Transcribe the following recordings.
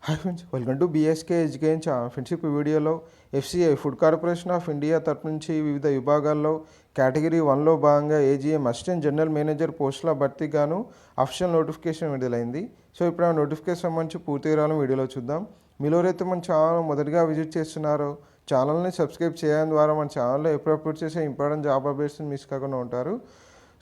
Hi friends, welcome to BSK education friends. ఇప్పుడు వీడియోలో FCI food corporation of India తరపు నుంచి వివిధ విభాగాల్లో కేటగిరీ 1లో భాగంగా ఏజీఎం అసిస్టెంట్ జనరల్ మేనేజర్ పోస్టుల భర్తీగాను అఫీషియల్ నోటిఫికేషన్ విడుదలైంది. సో ఇప్పుడు ఆ నోటిఫికేషన్ సంబంధించి పూర్తి వివరాలను వీడియోలో చూద్దాం. మీలో ఎవరైతే మన ఛానల్ మొదటిగా విజిట్ చేస్తున్నారో ఛానల్ని సబ్స్క్రైబ్ చేయడం ద్వారా మన ఛానల్లో ఎప్పుడు అప్లోడ్ చేసే ఇంపార్టెంట్ జాబ్ అప్డేట్స్ని మిస్ కాకుండా ఉంటారు.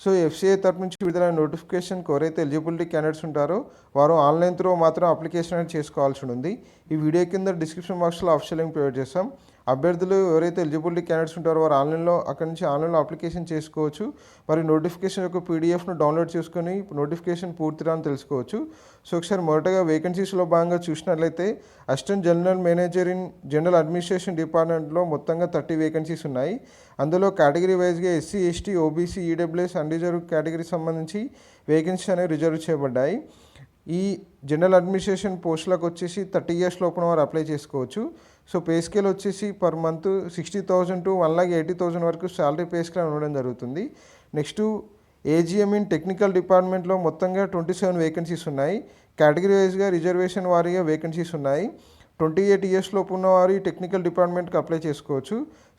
సో ఎఫ్సిఐ తరపు నుంచి విడుదలైన నోటిఫికేషన్కి ఎవరైతే ఎలిజిబిలిటీ క్యాండిడేట్స్ ఉంటారో వారు ఆన్లైన్ త్రూ మాత్రం అప్లికేషన్ అనేది చేసుకోవాల్సి ఉంది. ఈ వీడియో కింద డిస్క్రిప్షన్ బాక్స్లో ఆఫీషియల్ లింక్ ప్రొవైడ్ చేస్తాం. అభ్యర్థులు ఎవరైతే ఎలిజిబిలిటీ క్యాండిడేట్స్ ఉంటారో వారు అక్కడి నుంచి ఆన్లైన్లో అప్లికేషన్ చేసుకోవచ్చు. మరి నోటిఫికేషన్ యొక్క పీడిఎఫ్ను డౌన్లోడ్ చేసుకొని నోటిఫికేషన్ పూర్తిగా తెలుసుకోవచ్చు. సో ఒకసారి మొదటగా వేకెన్సీస్లో భాగంగా చూసినట్లయితే assistant general manager in general administration డిపార్ట్మెంట్లో మొత్తంగా 30 వేకెన్సీస్ ఉన్నాయి. అందులో కేటగిరీ వైజ్గా SC, ST, OBC, EWS, unreserved కేటగిరీకి సంబంధించి వేకెన్సీ అనేవి రిజర్వ్ చేయబడ్డాయి. ఈ జనరల్ అడ్మినిస్ట్రేషన్ పోస్టులకు వచ్చేసి 30 ఇయర్స్ లోపల వారు అప్లై చేసుకోవచ్చు. సో పే స్కేల్ వచ్చేసి పర్ మంత్ 60,000 to 1,80,000 వరకు శాలరీ పే స్కేల్ ఉండడం జరుగుతుంది. నెక్స్ట్ ఏజీఎం ఇన్ టెక్నికల్ డిపార్ట్మెంట్లో మొత్తంగా 27 వేకెన్సీస్ ఉన్నాయి. కేటగిరీ వైజ్గా రిజర్వేషన్ వారీగా వేకెన్సీస్ ఉన్నాయి. 28 ఇయర్స్ లోపు ఉన్నవారు ఈ టెక్నికల్ డిపార్ట్మెంట్కి అప్లై చేసుకోవచ్చు.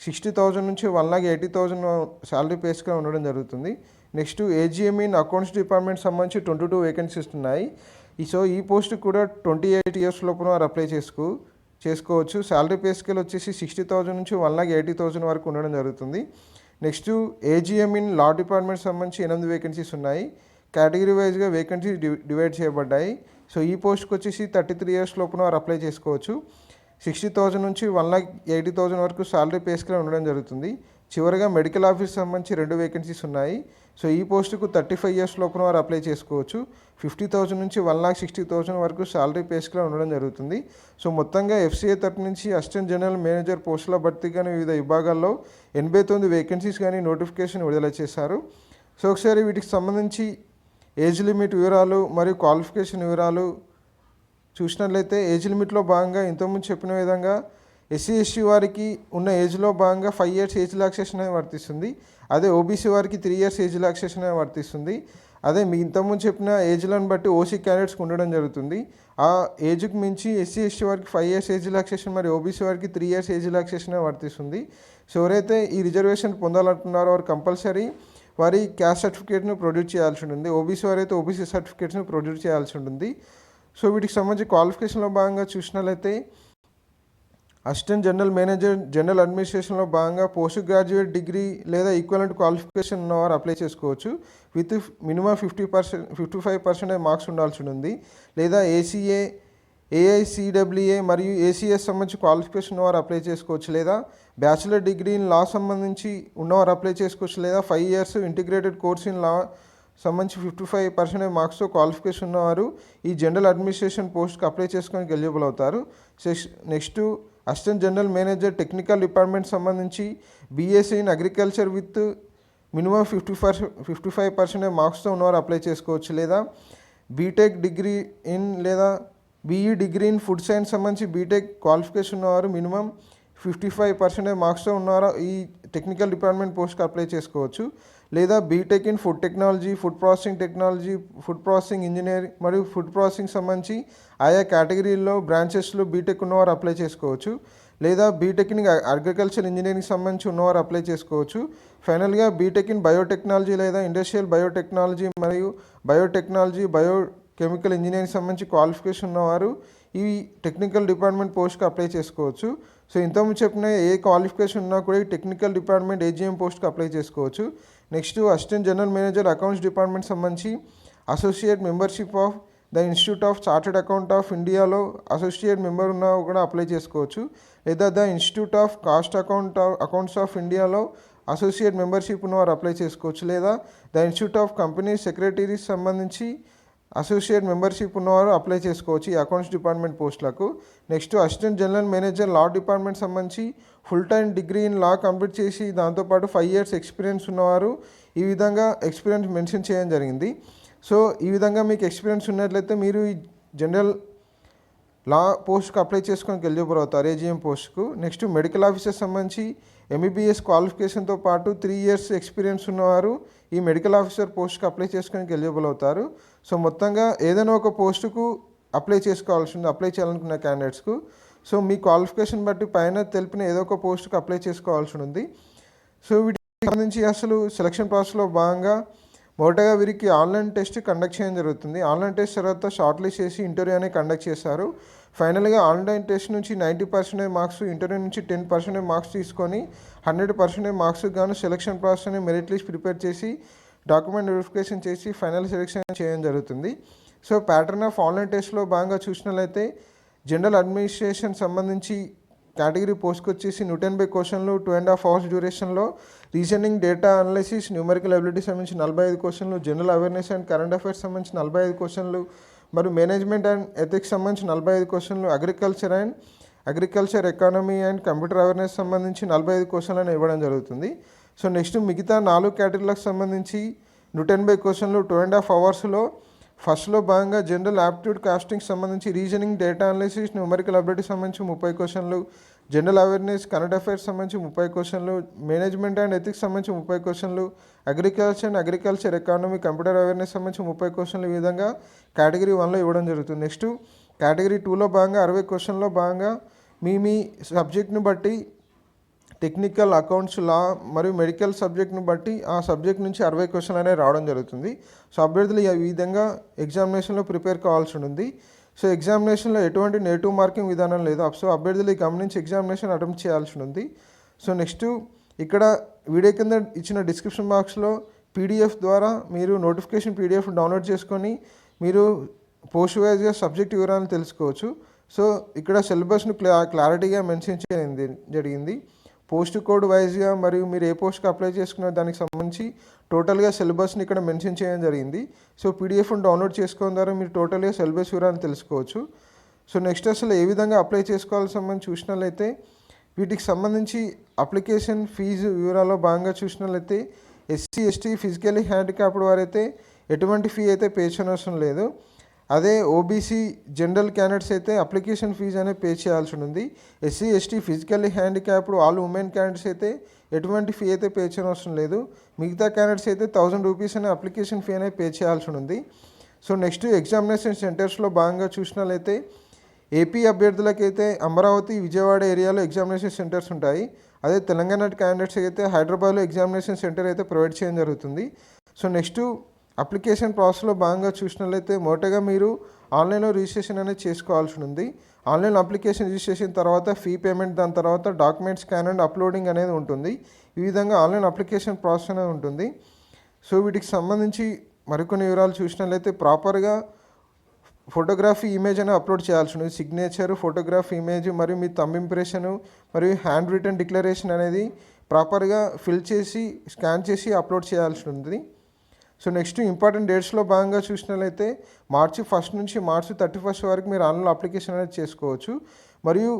60,000 నుంచి 1,80,000 శాలరీ పే స్కేల్ ఉండడం జరుగుతుంది. Next AGM in accounts department సంబంధించి 22 వేకెన్సీస్ ఉన్నాయి. సో ఈ పోస్ట్ కూడా 28 ఇయర్స్ లోపు వారు అప్లై చేసుకోవచ్చు. శాలరీ పే స్కేల్ వచ్చేసి 60,000 నుంచి 1,80,000 వరకు ఉండడం జరుగుతుంది. Next AGM in law department సంబంధించి 8 వేకెన్సీస్ ఉన్నాయి. కేటగిరీ వైజ్గా వేకెన్సీ డివైడ్ చేయబడ్డాయి. సో ఈ పోస్ట్కి వచ్చేసి 33 ఇయర్స్ లోపున వారు అప్లై చేసుకోవచ్చు. 60,000 నుంచి 1,80,000 వరకు శాలరీ పే స్కేల్ ఉండడం జరుగుతుంది. చివరిగా మెడికల్ ఆఫీస్ సంబంధించి 2 వేకెన్సీస్ ఉన్నాయి. సో ఈ పోస్టుకు 35 ఇయర్స్ లోపున వారు అప్లై చేసుకోవచ్చు. 50,000 నుంచి 1,60,000 వరకు శాలరీ పే స్కేల్ ఉండడం జరుగుతుంది. సో మొత్తంగా ఎఫ్సిఐ తరపు నుంచి అసిస్టెంట్ జనరల్ మేనేజర్ పోస్టుల భర్తీ కానీ వివిధ విభాగాల్లో 89 వేకెన్సీస్ కానీ నోటిఫికేషన్ విడుదల చేశారు. సో ఒకసారి వీటికి సంబంధించి ఏజ్ లిమిట్ వివరాలు మరియు క్వాలిఫికేషన్ వివరాలు చూసినట్లయితే ఏజ్ లిమిట్లో భాగంగా ఇంతకుముందు చెప్పిన విధంగా ఎస్సీ, ఎస్టీ వారికి ఉన్న ఏజ్లో భాగంగా 5 years ఏజ్ రిలాక్సేషన్ అనేది వర్తిస్తుంది. అదే ఓబీసీ వారికి 3 years ఏజ్ రిలాక్సేషన్ అనేది వర్తిస్తుంది. అదే మీ ఇంతకుముందు చెప్పిన ఏజ్లను బట్టి ఓసీ క్యాండిడేట్స్కి ఉండడం జరుగుతుంది. ఆ ఏజ్కి మించి ఎస్సీ, ఎస్టీ వారికి 5 years ఏజ్ రిలాక్సేషన్ మరియు ఓబీసీ వారికి 3 years ఏజ్ రిలాక్సేషన్ వర్తిస్తుంది. సో ఎవరైతే ఈ రిజర్వేషన్ పొందాలంటున్నారో వారు కంపల్సరీ వారి క్యాస్ట్ సర్టిఫికేట్ను ప్రొడ్యూస్ చేయాల్సి ఉంటుంది. ఓబీసీ వారైతే ఓబీసీ సర్టిఫికేట్స్ను ప్రొడ్యూస్ చేయాల్సి ఉంటుంది. సో వీటికి సంబంధించి క్వాలిఫికేషన్లో భాగంగా చూసినట్లయితే అసిస్టెంట్ జనరల్ మేనేజర్ జనరల్ అడ్మినిస్ట్రేషన్లో భాగంగా పోస్ట్ గ్రాడ్యుయేట్ డిగ్రీ లేదా ఈక్వలెంట్ క్వాలిఫికేషన్ ఉన్నవారు అప్లై చేసుకోవచ్చు. విత్ మినిమం 55% మార్క్స్ ఉండాల్సి ఉంది. లేదా ఏసీఏ, ఏఐసిడబ్ల్యూఏ మరియు ఏసీఎస్ సంబంధించి క్వాలిఫికేషన్ ఉన్నవారు అప్లై చేసుకోవచ్చు. లేదా బ్యాచిలర్ డిగ్రీ ఇన్ లా సంబంధించి ఉన్నవారు అప్లై చేసుకోవచ్చు. లేదా 5 years integrated course in law సంబంధించి 55% మార్క్స్తో క్వాలిఫికేషన్ ఉన్నవారు ఈ జనరల్ అడ్మినిస్ట్రేషన్ పోస్ట్కి అప్లై చేసుకోవడానికి ఎలిజిబుల్ అవుతారు. Next assistant general manager technical department సంబంధించి BSc in agriculture with minimum 55% మార్క్స్తో ఉన్నవారు అప్లై చేసుకోవచ్చు. లేదా బీటెక్ డిగ్రీ ఇన్ లేదా BE degree in food science సంబంధించి బీటెక్ క్వాలిఫికేషన్ ఉన్నవారు మినిమం 55% మార్క్స్తో ఉన్నవారు ఈ టెక్నికల్ డిపార్ట్మెంట్ పోస్ట్కి అప్లై చేసుకోవచ్చు. లేదా BTech in food technology, food processing engineering మరియు ఫుడ్ ప్రాసెసింగ్ సంబంధించి ఆయా కేటగిరీల్లో బ్రాంచెస్లో బీటెక్ ఉన్నవారు అప్లై చేసుకోవచ్చు. లేదా బీటెక్ ఇన్ అగ్రికల్చర్ ఇంజనీరింగ్ సంబంధించి ఉన్నవారు అప్లై చేసుకోవచ్చు. ఫైనల్గా బీటెక్ ఇన్ బయోటెక్నాలజీ లేదా ఇండస్ట్రియల్ బయోటెక్నాలజీ మరియు బయోకెమికల్ ఇంజనీరింగ్ సంబంధించి క్వాలిఫికేషన్ ఉన్నవారు ఈ టెక్నికల్ డిపార్ట్మెంట్ పోస్ట్కి అప్లై చేసుకోవచ్చు. సో ఇంతకుముందు చెప్పిన ఏ క్వాలిఫికేషన్ ఉన్నా కూడా ఈ టెక్నికల్ డిపార్ట్మెంట్ ఏజీఎం పోస్ట్కి అప్లై చేసుకోవచ్చు. Next assistant general manager accounts department సంబంధించి associate membership of the institute of chartered account of ఇండియాలో అసోసియేట్ మెంబర్ ఉన్న కూడా అప్లై చేసుకోవచ్చు. లేదా the institute of cost accounts of ఇండియాలో అసోసియేట్ మెంబర్షిప్ ఉన్నవారు అప్లై చేసుకోవచ్చు. లేదా the institute of company secretaries సంబంధించి అసోసియేట్ మెంబర్షిప్ ఉన్నవారు అప్లై చేసుకోవచ్చు ఈ అకౌంట్స్ డిపార్ట్మెంట్ పోస్టులకు. Next assistant general manager law department సంబంధించి full time degree in law complete చేసి దాంతోపాటు 5 years ఎక్స్పీరియన్స్ ఉన్నవారు ఈ విధంగా ఎక్స్పీరియన్స్ మెన్షన్ చేయడం జరిగింది. సో ఈ విధంగా మీకు ఎక్స్పీరియన్స్ ఉన్నట్లయితే మీరు ఈ జనరల్ లా పోస్ట్కి అప్లై చేసుకోవడానికి ఎలిజిబుల్ అవుతారు ఏజీఎం పోస్ట్కు. నెక్స్ట్ మెడికల్ ఆఫీసర్ సంబంధించి ఎంబీబీఎస్ క్వాలిఫికేషన్తో పాటు 3 years ఎక్స్పీరియన్స్ ఉన్నవారు ఈ మెడికల్ ఆఫీసర్ పోస్ట్కి అప్లై చేసుకోవడానికి ఎలిజిబుల్ అవుతారు. సో మొత్తంగా ఏదైనా ఒక పోస్టుకు అప్లై చేసుకోవాల్సి ఉంది అప్లై చేయాలనుకున్న క్యాండిడేట్స్కు. సో మీ క్వాలిఫికేషన్ బట్టి పైన తెలిపిన ఏదో ఒక పోస్ట్కి అప్లై చేసుకోవాల్సి ఉంది. సో వీటికి సంబంధించి అసలు సెలక్షన్ ప్రాసెస్లో భాగంగా మొదటగా వీరికి ఆన్లైన్ టెస్ట్ కండక్ట్ చేయడం జరుగుతుంది. ఆన్లైన్ టెస్ట్ తర్వాత షార్ట్ లిస్ట్ చేసి ఇంటర్వ్యూ అనేది కండక్ట్ చేస్తారు. ఫైనల్గా ఆన్లైన్ టెస్ట్ నుంచి 90% మార్క్స్, ఇంటర్వ్యూ నుంచి 10% మార్క్స్ తీసుకొని 100% మార్క్స్ గాను సెలక్షన్ ప్రాసెస్ అని మెరిట్ లిస్ట్ ప్రిపేర్ చేసి డాక్యుమెంట్ వెరిఫికేషన్ చేసి ఫైనల్ సెలెక్షన్ చేయడం జరుగుతుంది. సో ప్యాటర్న్ ఆఫ్ ఆన్లైన్ టెస్ట్లో భాగంగా చూసినట్లయితే జనరల్ అడ్మినిస్ట్రేషన్ సంబంధించి కేటగిరీ పోస్ట్కి వచ్చేసి 180 క్వశ్చన్లు 2.5 hours డ్యూరేషన్లో, reasoning, data analysis, numerical ability సంబంధించి 45 క్వశ్చన్లు, general awareness and current affairs సంబంధించి 45 క్వశ్చన్లు, మరియు మేనేజ్మెంట్ అండ్ ఎథిక్స్ సంబంధించి 45 క్వశ్చన్లు, agriculture economy and computer awareness సంబంధించి 45 క్వశ్చన్లను ఇవ్వడం జరుగుతుంది. సో నెక్స్ట్ మిగతా 4 కేటగిరీలకు సంబంధించి 180 క్వశ్చన్లు 2.5 hours ఫస్ట్లో భాగంగా జనరల్ యాప్టిట్యూడ్ కాస్టింగ్ సంబంధించి reasoning, data analysis, numerical ability సంబంధించి 30 క్వశ్చన్లు, జనరల్ అవేర్నెస్, కరెంట్ అఫైర్స్ సంబంధించి 30 క్వశ్చన్లు, మేనేజ్మెంట్ అండ్ ఎథిక్స్ సంబంధించి 30 క్వశ్చన్లు, అగ్రికల్చర్ ఎకానమీ, కంప్యూటర్ అవేర్నెస్ సంబంధించి 30 క్వశ్చన్లు, ఈ విధంగా కేటగిరీ 1లో ఇవ్వడం జరుగుతుంది. నెక్స్ట్ కేటగిరీ 2లో భాగంగా 60 క్వశ్చన్లో భాగంగా మీ సబ్జెక్ట్ని బట్టి టెక్నికల్, అకౌంట్స్, లా మరియు మెడికల్ సబ్జెక్ట్ని బట్టి ఆ సబ్జెక్ట్ నుంచి 60 క్వశ్చన్లు అనేవి రావడం జరుగుతుంది. సో అభ్యర్థులు ఈ విధంగా ఎగ్జామినేషన్లో ప్రిపేర్ కావాల్సి ఉంది. సో ఎగ్జామినేషన్లో ఎటువంటి నెగిటివ్ మార్కింగ్ విధానం లేదు. సో అభ్యర్థులు గమనించి ఎగ్జామినేషన్ అటెంప్ట్ చేయాల్సి ఉంది. సో నెక్స్ట్ ఇక్కడ వీడియో కింద ఇచ్చిన డిస్క్రిప్షన్ బాక్స్లో PDF ద్వారా మీరు నోటిఫికేషన్ PDF డౌన్లోడ్ చేసుకొని మీరు పోస్ట్ వైజ్గా సబ్జెక్ట్ వివరాలను తెలుసుకోవచ్చు. సో ఇక్కడ సిలబస్ను క్లారిటీగా మెన్షన్ చేయడం జరిగింది. పోస్ట్ కోడ్ వైజ్గా మరియు మీరు ఏ పోస్ట్కి అప్లై చేసుకున్న దానికి సంబంధించి టోటల్గా సిలబస్ని ఇక్కడ మెన్షన్ చేయడం జరిగింది. సో PDFను డౌన్లోడ్ చేసుకోవడం ద్వారా మీరు టోటల్గా సిలబస్ వివరాలను తెలుసుకోవచ్చు. సో నెక్స్ట్ అసలు ఏ విధంగా అప్లై చేసుకోవాలని సంబంధించి చూసినట్లయితే వీటికి సంబంధించి అప్లికేషన్ ఫీజు వివరాల్లో భాగంగా చూసినట్లయితే SC, ST, ఫిజికల్లీ హ్యాండిక్యాప్డ్ వారైతే ఎటువంటి ఫీ అయితే పే చేయనవసరం లేదు. అదే OBC జనరల్ క్యాండిడేట్స్ అయితే అప్లికేషన్ ఫీజు అనేది పే చేయాల్సి ఉంది. SC, ST, physically handicapped all women candidates అయితే ఎటువంటి ఫీ అయితే పే చేయనవసరం లేదు. మిగతా క్యాండిడేట్స్ అయితే 1000 రూపీస్ అనే అప్లికేషన్ ఫీ అనేది పే చేయాల్సి ఉంది. సో నెక్స్ట్ ఎగ్జామినేషన్ సెంటర్స్లో భాగంగా చూసినట్లయితే AP అభ్యర్థులకైతే అమరావతి, విజయవాడ ఏరియాలో ఎగ్జామినేషన్ సెంటర్స్ ఉంటాయి. అదే తెలంగాణ క్యాండిడేట్స్ అయితే హైదరాబాద్లో ఎగ్జామినేషన్ సెంటర్ అయితే ప్రొవైడ్ చేయడం జరుగుతుంది. సో నెక్స్ట్ అప్లికేషన్ ప్రాసెస్లో భాగంగా చూసినట్లయితే మొదటగా మీరు ఆన్లైన్లో రిజిస్ట్రేషన్ అనేది చేసుకోవాల్సి ఉంది. ఆన్లైన్ అప్లికేషన్ రిజిస్ట్రేషన్ తర్వాత ఫీ పేమెంట్, దాని తర్వాత డాక్యుమెంట్ స్కాన్ అండ్ అప్లోడింగ్ అనేది ఉంటుంది. ఈ విధంగా ఆన్లైన్ అప్లికేషన్ ప్రాసెస్ అనేది ఉంటుంది. సో వీటికి సంబంధించి మరికొన్ని వివరాలు చూసినట్లయితే ప్రాపర్గా ఫోటోగ్రఫీ, ఇమేజ్ అనేది అప్లోడ్ చేయాల్సి ఉంది. సిగ్నేచర్, ఫోటోగ్రాఫ్, ఇమేజ్ మరియు మీ థంబ్ ఇంప్రెషను మరియు హ్యాండ్ రిటన్ డిక్లరేషన్ అనేది ప్రాపర్గా ఫిల్ చేసి స్కాన్ చేసి అప్లోడ్ చేయాల్సి ఉంది. సో నెక్స్ట్ ఇంపార్టెంట్ డేట్స్లో భాగంగా చూసినట్లయితే March 1 నుంచి March 31 వరకు మీరు ఆన్లైన్ అప్లికేషన్ అనేది చేసుకోవచ్చు. మరియు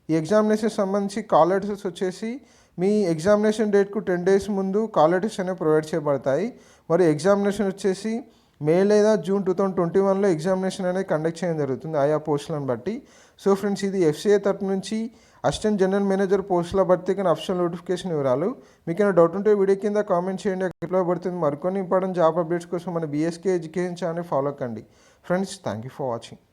ఈ ఎగ్జామినేషన్ సంబంధించి కాల్ లెటర్స్ వచ్చేసి మీ ఎగ్జామినేషన్ డేట్కు 10 days ముందు కాల్ లెటర్స్ అనేవి ప్రొవైడ్ చేయబడతాయి. మరియు ఎగ్జామినేషన్ వచ్చేసి May లేదా June 2021లో ఎగ్జామినేషన్ అనేది కండక్ట్ చేయడం జరుగుతుంది ఆయా పోస్టులను బట్టి. సో ఫ్రెండ్స్, ఇది FCA తరపు నుంచి అసిస్టెంట్ జనరల్ మేనేజర్ పోస్టుల భర్తీకి అఫీషియల్ నోటిఫికేషన్ వివరాలు. మీకు ఏమైనా డౌట్ ఉంటే వీడియో కింద కామెంట్ చేయండి, రిప్లై పడుతుంది. మరికొన్ని ఇంపార్టెంట్ జాబ్ అప్డేట్స్ కోసం మన BSK ఎడ్యుకేషన్ ఛానల్ ఫాలో కండి. Friends, thank you for watching.